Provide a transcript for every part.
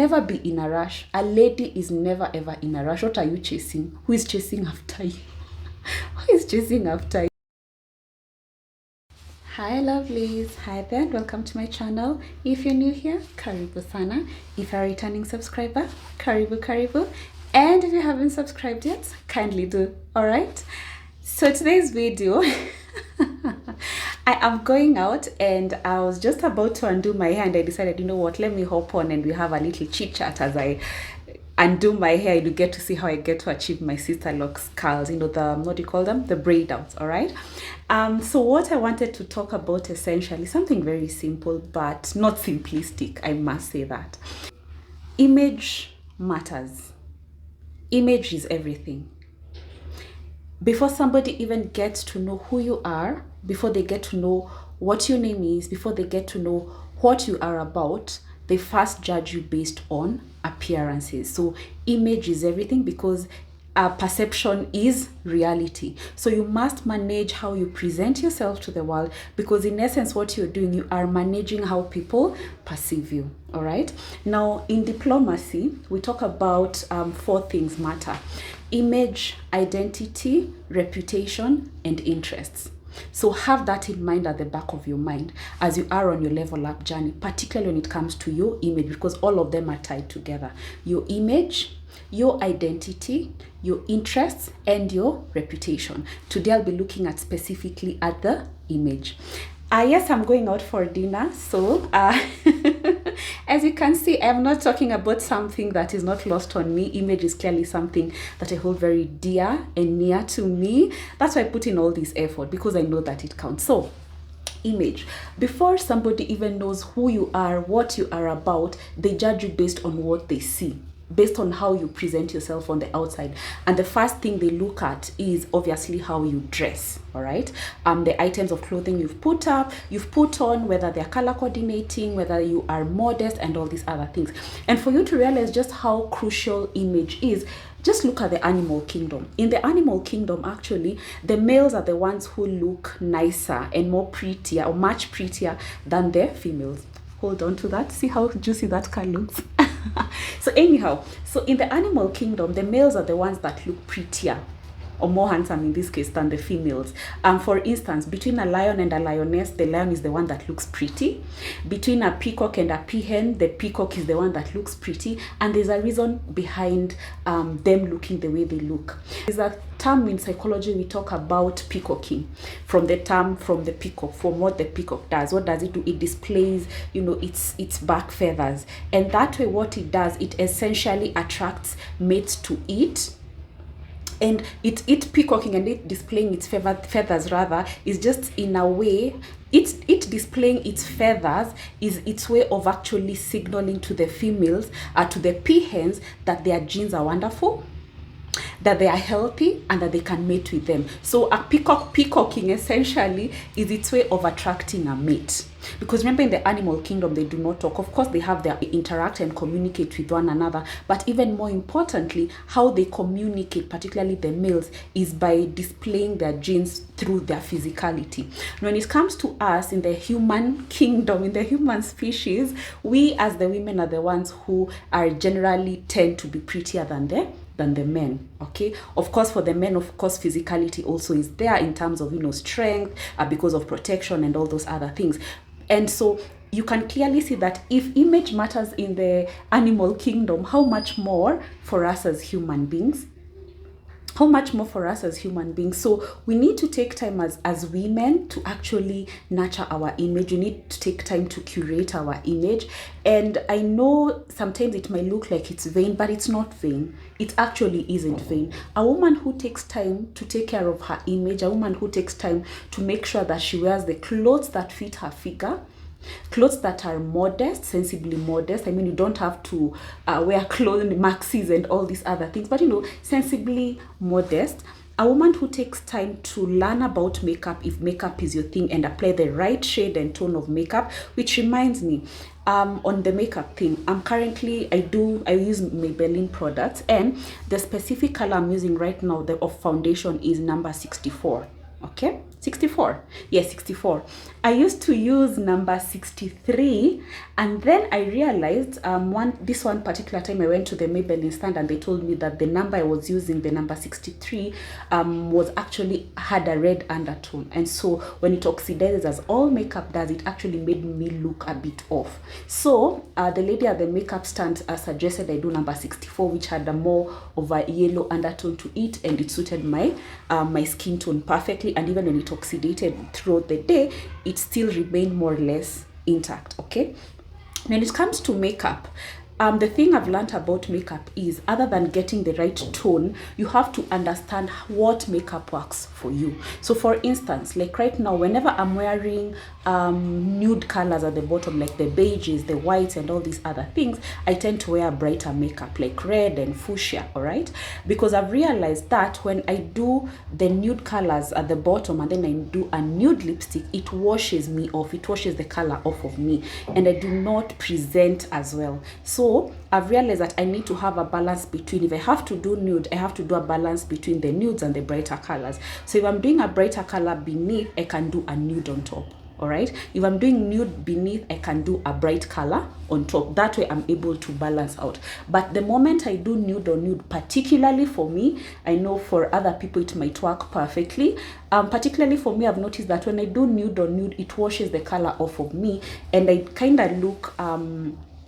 Never be in a rush. A lady is never ever in a rush. What are you chasing? Who is chasing after you? Who is chasing after you? Hi lovelies, hi there and welcome to my channel. If you're new here, karibu sana. If you're a returning subscriber, karibu. And if you haven't subscribed yet, kindly do. Alright, so today's video I am going out and I was just about to undo my hair and I decided, you know what, let me hop on and we have a little chit chat as I undo my hair. You get to see how I get to achieve my sister locks curls, you know, the what do you call them, the braid outs. All right, so what I wanted to talk about essentially something very simple but not simplistic, I must say that. Image matters. Image is everything. Before somebody even gets to know who you are, before they get to know what your name is, before they get to know what you are about, they first judge you based on appearances. So image is everything because perception is reality. So you must manage how you present yourself to the world, because in essence what you're doing, you are managing how people perceive you. All right, now in diplomacy we talk about 4 things matter: image, identity, reputation, and interests. So have that in mind at the back of your mind as you are on your level up journey, particularly when it comes to your image, because all of them are tied together: your image, your identity, your interests, and your reputation. Today I'll be looking at specifically at the image. Yes, I'm going out for dinner, so as you can see, I'm not talking about something that is not lost on me. Image is clearly something that I hold very dear and near to me. That's why I put in all this effort, because I know that it counts. So image, before somebody even knows who you are, what you are about, they judge you based on what they see, based on how you present yourself on the outside. And the first thing they look at is obviously how you dress. All right, the items of clothing you've put on, whether they're color coordinating, whether you are modest, and all these other things. And for you to realize just how crucial image is, just look at the animal kingdom. In the animal kingdom, actually, the males are the ones who look nicer and more prettier, or much prettier than the females. Hold on to that. See how juicy that car looks. So anyhow, so in the animal kingdom, the males are the ones that look prettier, or more handsome in this case, than the females. For instance, between a lion and a lioness, the lion is the one that looks pretty. Between a peacock and a peahen, the peacock is the one that looks pretty. And there's a reason behind them looking the way they look. There's a term in psychology we talk about peacocking, from the peacock, from what the peacock does. What does it do? It displays, you know, its back feathers, and that way what it does, it essentially attracts mates to it. And it peacocking and it displaying its feathers rather is just, in a way, it displaying its feathers is its way of actually signaling to the females, to the peahens, that their genes are wonderful, that they are healthy, and that they can mate with them. So a peacocking essentially is its way of attracting a mate. Because remember, in the animal kingdom, they do not talk. Of course, they interact and communicate with one another. But even more importantly, how they communicate, particularly the males, is by displaying their genes through their physicality. When it comes to us in the human kingdom, in the human species, we as the women are the ones who are generally tend to be prettier than the men. Okay, of course, for the men, of course, physicality also is there in terms of, you know, strength, because of protection and all those other things. And so you can clearly see that if image matters in the animal kingdom, how much more for us as human beings? How much more for us as human beings? So we need to take time as women to actually nurture our image. We need to take time to curate our image. And I know sometimes it might look like it's vain, but it's not vain. It actually isn't vain. A woman who takes time to take care of her image, a woman who takes time to make sure that she wears the clothes that fit her figure, clothes that are modest, sensibly modest. I mean, you don't have to wear clothes, maxis and all these other things, but, you know, sensibly modest. A woman who takes time to learn about makeup, if makeup is your thing, and apply the right shade and tone of makeup. Which reminds me, on the makeup thing, I use Maybelline products, and the specific color I'm using right now, of foundation, is number 64. Okay, 64. Yes, 64. I used to use number 63, and then I realized this one particular time I went to the Maybelline stand and they told me that the number I was using, the number 63, was actually had a red undertone, and so when it oxidizes, as all makeup does, it actually made me look a bit off. So the lady at the makeup stand suggested I do number 64, which had a more of a yellow undertone to it, and it suited my my skin tone perfectly, and even when it oxidated throughout the day, it still remained more or less intact. Okay, when it comes to makeup, the thing I've learned about makeup is, other than getting the right tone, you have to understand what makeup works for you. So for instance, like right now, whenever I'm wearing nude colors at the bottom, like the beiges, the whites, and all these other things, I tend to wear brighter makeup like red and fuchsia, all right? Because I've realized that when I do the nude colors at the bottom and then I do a nude lipstick, it washes me off, it washes the color off of me, and I do not present as well. So I've realized that I need to have a balance between, if I have to do nude, I have to do a balance between the nudes and the brighter colors. So if I'm doing a brighter color beneath, I can do a nude on top. All right, if I'm doing nude beneath, I can do a bright color on top. That way I'm able to balance out. But the moment I do nude on nude, particularly for me, I know for other people it might work perfectly. Particularly for me, I've noticed that when I do nude on nude, it washes the color off of me, and I kind of look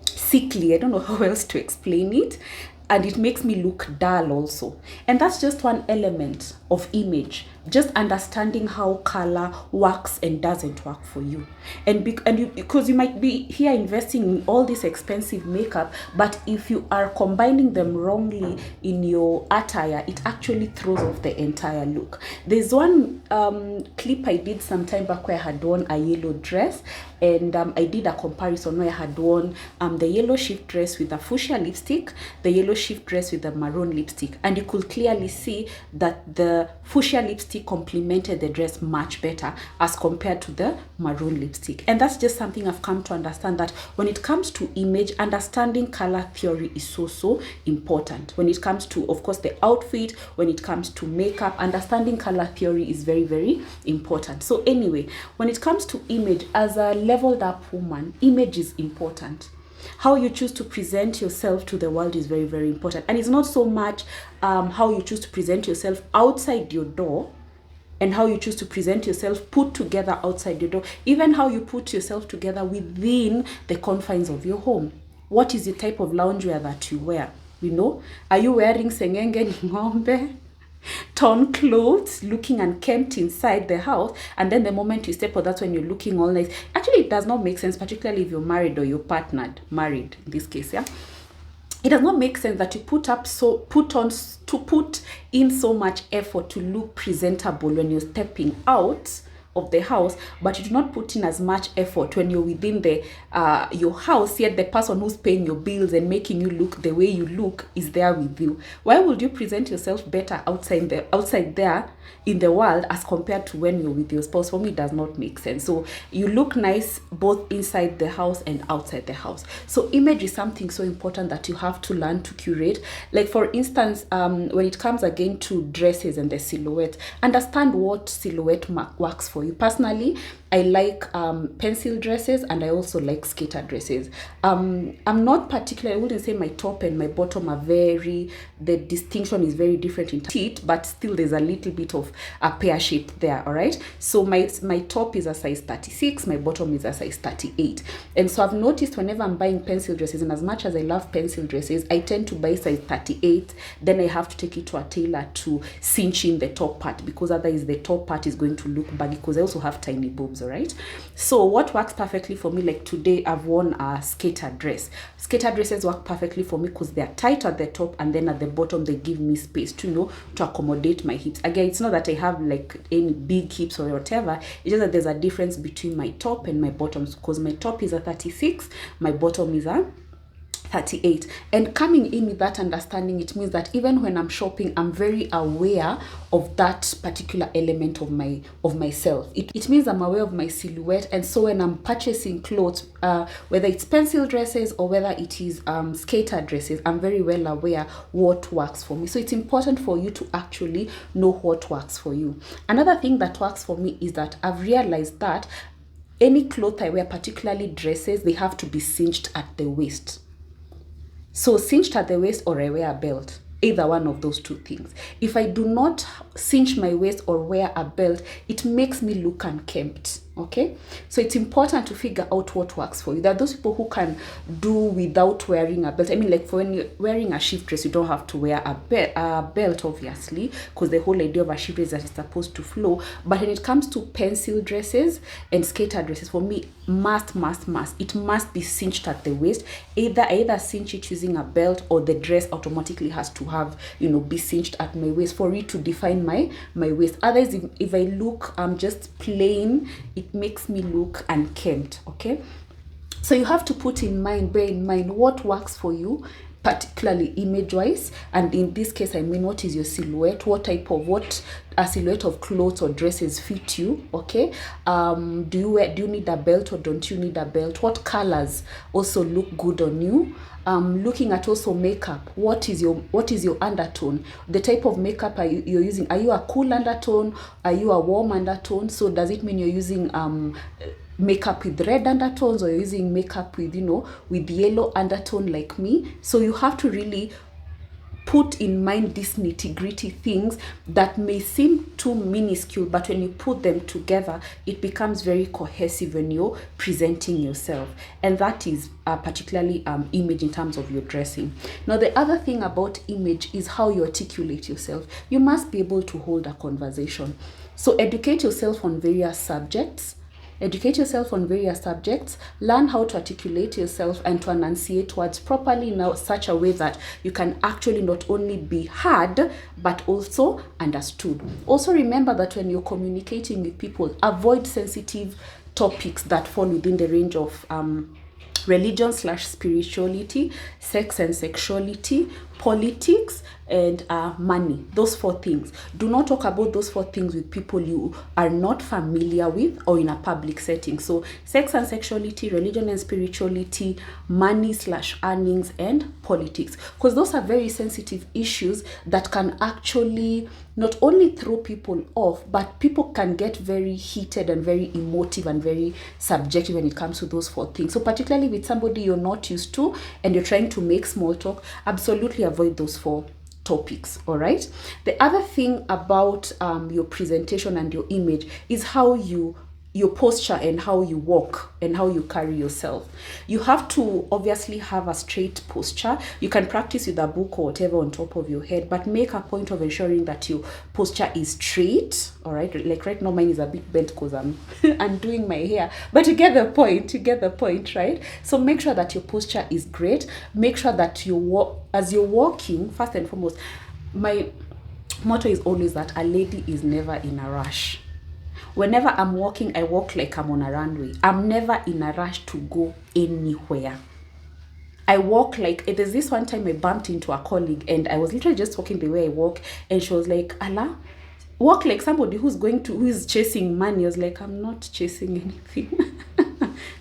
sickly. I don't know how else to explain it, and it makes me look dull also. And that's just one element of image, just understanding how color works and doesn't work for you. And because you might be here investing in all this expensive makeup, but if you are combining them wrongly in your attire, it actually throws off the entire look. There's one clip I did some time back where I had worn a yellow dress, and I did a comparison where I had worn the yellow shift dress with a fuchsia lipstick, the yellow shift dress with a maroon lipstick, and you could clearly see that the fuchsia lipstick complemented the dress much better as compared to the maroon lipstick. And that's just something I've come to understand, that when it comes to image, understanding color theory is so important. When it comes to, of course, the outfit, when it comes to makeup, understanding color theory is very important. So anyway, when it comes to image, as a leveled up woman, image is important. How you choose to present yourself to the world is very important. And it's not so much how you choose to present yourself outside your door and how you choose to present yourself put together outside your door, even how you put yourself together within the confines of your home. What is the type of loungewear that you wear? You know, are you wearing sengenge ngombe, torn clothes, looking unkempt inside the house, and then the moment you step out, that's when you're looking all nice? Actually, it does not make sense, particularly if you're married or you're partnered, married in this case, yeah. It does not make sense that you put in so much effort to look presentable when you're stepping out of the house, but you do not put in as much effort when you're within the your house, yet the person who's paying your bills and making you look the way you look is there with you. Why would you present yourself better outside there in the world as compared to when you're with your spouse? For me, it does not make sense. So you look nice both inside the house and outside the house. So image is something so important that you have to learn to curate. Like for instance, when it comes again to dresses and the silhouette, understand what silhouette works for you. Personally, I like pencil dresses, and I also like skater dresses. I'm not particular, I wouldn't say my top and my bottom are the distinction is very different in teeth, but still there's a little bit of a pear shape there, all right? So my top is a size 36, my bottom is a size 38. And so I've noticed whenever I'm buying pencil dresses, and as much as I love pencil dresses, I tend to buy size 38, then I have to take it to a tailor to cinch in the top part, because otherwise the top part is going to look baggy, because I also have tiny boobs, all right? So what works perfectly for me, like today I've worn a skater dress. Skater dresses work perfectly for me because they're tight at the top, and then at the bottom they give me space to accommodate my hips. Again, it's not that I have like any big hips or whatever, it's just that there's a difference between my top and my bottoms, because my top is a 36, my bottom is a 38. And coming in with that understanding, it means that even when I'm shopping, I'm very aware of that particular element of myself. It means I'm aware of my silhouette, and so when I'm purchasing clothes, whether it's pencil dresses or whether it is skater dresses, I'm very well aware what works for me. So it's important for you to actually know what works for you. Another thing that works for me is that I've realized that any clothes I wear, particularly dresses, they have to be cinched at the waist. So cinched at the waist, or I wear a belt. Either one of those two things. If I do not cinch my waist or wear a belt, it makes me look unkempt. Okay, so it's important to figure out what works for you. There are those people who can do without wearing a belt. I mean, like for when you're wearing a shift dress, you don't have to wear a belt, obviously, because the whole idea of a shift dress is that it's supposed to flow. But when it comes to pencil dresses and skater dresses, for me, it must be cinched at the waist. Either cinch it using a belt, or the dress automatically has to have, be cinched at my waist for it to define my waist. Otherwise, if I look just plain, it makes me look unkempt. Okay, so you have to bear in mind what works for you, particularly image wise. And in this case, I mean, what is your silhouette? What a silhouette of clothes or dresses fit you? Okay, do you need a belt or don't you need a belt? What colors also look good on you? Looking at also makeup. What is your undertone? The type of makeup you're using. Are you a cool undertone? Are you a warm undertone? So does it mean you're using makeup with red undertones, or you're using makeup with with yellow undertone like me? So you have to really put in mind these nitty-gritty things that may seem too minuscule, but when you put them together, it becomes very cohesive when you're presenting yourself. And that is particularly image in terms of your dressing. Now, the other thing about image is how you articulate yourself. You must be able to hold a conversation. So educate yourself on various subjects. Learn how to articulate yourself and to enunciate words properly in such a way that you can actually not only be heard, but also understood. Also remember that when you're communicating with people, avoid sensitive topics that fall within the range of religion/spirituality, sex and sexuality, politics, and money. Those 4 things. Do not talk about those 4 things with people you are not familiar with or in a public setting. So sex and sexuality, religion and spirituality, money/earnings, and politics. Because those are very sensitive issues that can actually not only throw people off, but people can get very heated and very emotive and very subjective when it comes to those 4 things. So particularly with somebody you're not used to and you're trying to make small talk, absolutely avoid those 4 topics. All right. The other thing about your presentation and your image is how your posture and how you walk and how you carry yourself. You have to obviously have a straight posture. You can practice with a book or whatever on top of your head, but make a point of ensuring that your posture is straight. All right, like right now mine is a bit bent because I'm doing my hair, but you get the point, right? So make sure that your posture is great. Make sure that as you're walking, first and foremost, my motto is always that a lady is never in a rush. Whenever I'm walking, I walk like I'm on a runway. I'm never in a rush to go anywhere. I walk like, there's this one time I bumped into a colleague and I was literally just walking the way I walk, and she was like, "Allah, walk like somebody who is chasing money." I was like, I'm not chasing anything.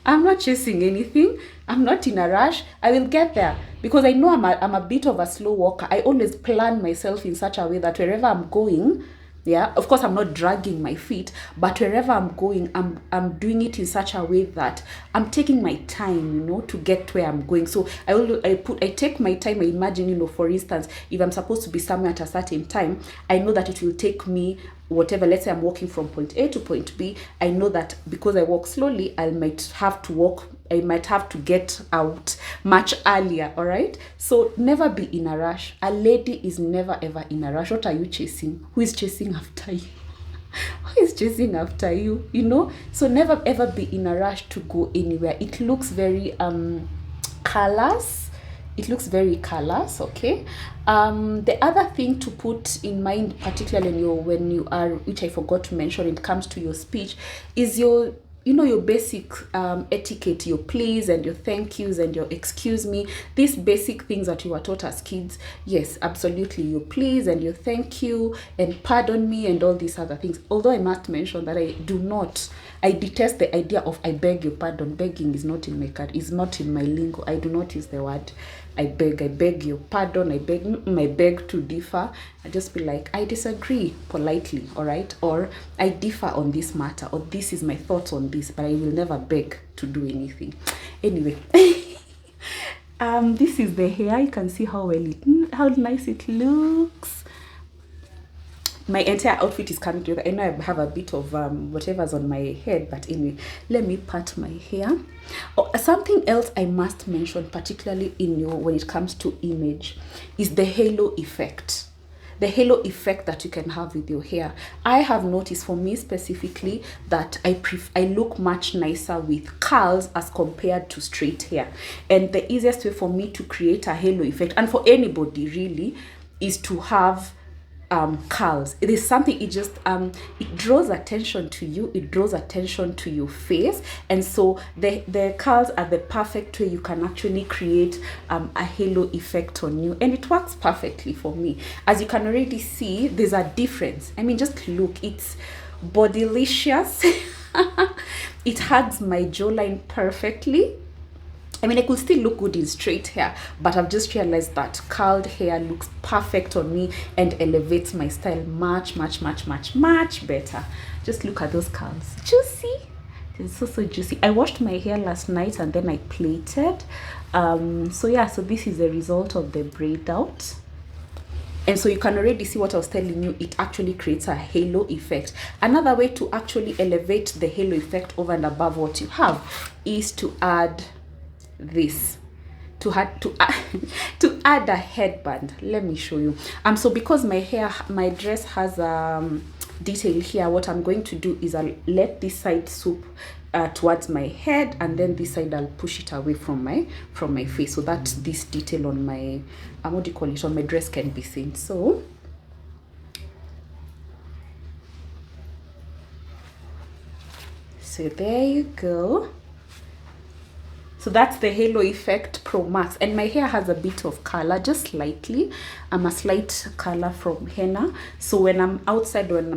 I'm not chasing anything. I'm not in a rush. I will get there because I know I'm a bit of a slow walker. I always plan myself in such a way that wherever I'm going, yeah, of course I'm not dragging my feet, but wherever I'm going, I'm doing it in such a way that I'm taking my time, to get where I'm going. So I take my time. I imagine, for instance, if I'm supposed to be somewhere at a certain time, I know that it will take me whatever. Let's say I'm walking from point A to point B. I know that because I walk slowly, I might have to get out much earlier. All right. So never be in a rush. A lady is never ever in a rush. What are you chasing? Who is chasing after you? Who is chasing after you? So never ever be in a rush to go anywhere. It looks very callous. It looks very callous. Okay. The other thing to put in mind, particularly when you are, which I forgot to mention, it comes to your speech, is your basic etiquette, your please and your thank yous and your excuse me, these basic things that you were taught as kids. Yes, absolutely, your please and your thank you and pardon me and all these other things. Although I must mention that I detest the idea of I beg your pardon. Begging is not in my lingo. I do not use the word. I beg your pardon, I beg to differ. I just be like, I disagree politely, all right? Or I differ on this matter, or this is my thoughts on this, but I will never beg to do anything. Anyway, this is the hair. You can see how how nice it looks. My entire outfit is coming together. I know I have a bit of whatever's on my head, but anyway, let me part my hair. Oh, something else I must mention, particularly when it comes to image, is the halo effect. The halo effect that you can have with your hair. I have noticed, for me specifically, that I look much nicer with curls as compared to straight hair. And the easiest way for me to create a halo effect, and for anybody really, is to have curls. It is something, it just it draws attention to you, it draws attention to your face, and so the curls are the perfect way you can actually create a halo effect on you, and it works perfectly for me. As you can already see, there's a difference. I mean, just look, it's bodylicious. It hugs my jawline perfectly. I mean, I could still look good in straight hair, but I've just realized that curled hair looks perfect on me and elevates my style much better. Just look at those curls. Juicy. It's so juicy. I washed my hair last night and then I plaited. So yeah, so this is the result of the braid out. And so you can already see what I was telling you, it actually creates a halo effect. Another way to actually elevate the halo effect over and above what you have is to add this, to add a headband. Let me show you. So because my dress has detail here, what I'm going to do is I'll let this side swoop towards my head, and then this side I'll push it away from my face, so that this detail on my what do you call it, on my dress can be seen. So there you go. So that's the halo effect pro max, and my hair has a bit of color, just slightly. A slight color from henna. So when I'm outside, when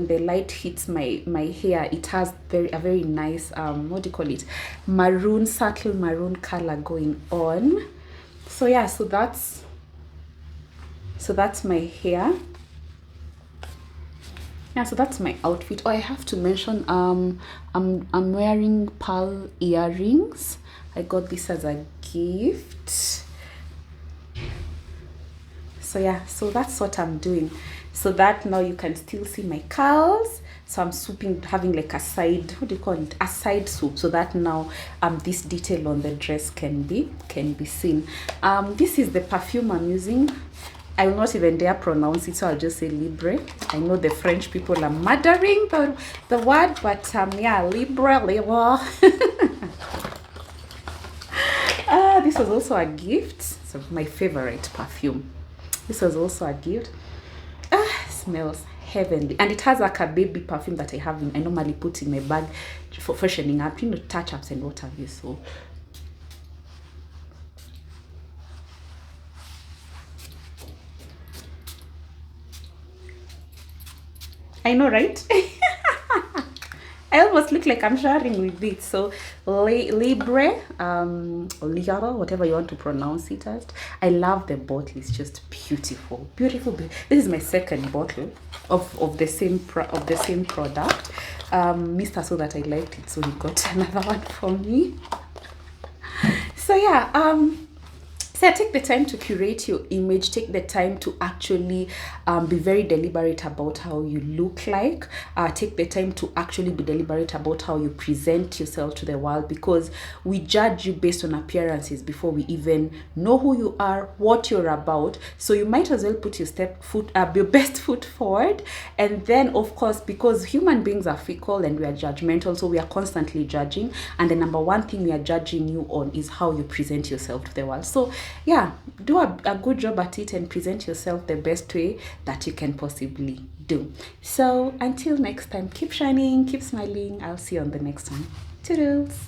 the light hits my hair, it has a very nice what do you call it, maroon, subtle maroon color going on. So yeah, so that's my hair. Yeah, so that's my outfit. Oh, I have to mention I'm wearing pearl earrings. I got this as a gift. So yeah, so that's what I'm doing. So that now you can still see my curls. So I'm swooping, having like a side, what do you call it, a side swoop, so that now this detail on the dress can be seen. This is the perfume I'm using. I will not even dare pronounce it, so I'll just say Libre. I know the French people are murdering the word, but yeah, Libre. This was also a gift. So my favorite perfume. This was also a gift. Smells heavenly, and it has like a baby perfume that I normally put in my bag for freshening up, touch-ups and what have you. So I know, right? I almost look like I'm sharing with it. So Libre, Liara, whatever you want to pronounce it as. I love the bottle. It's just beautiful. This is my second bottle of the same product. Mr. So that I liked it, so he got another one for me. So yeah, so take the time to curate your image. Take the time to actually be very deliberate about how you look like. Take the time to actually be deliberate about how you present yourself to the world, because we judge you based on appearances before we even know who you are, what you're about. So you might as well put your best foot forward. And then, of course, because human beings are fickle and we are judgmental, so we are constantly judging. And the number one thing we are judging you on is how you present yourself to the world. So yeah, do a good job at it and present yourself the best way that you can possibly do. So until next time, keep shining, keep smiling. I'll see you on the next one. Toodles.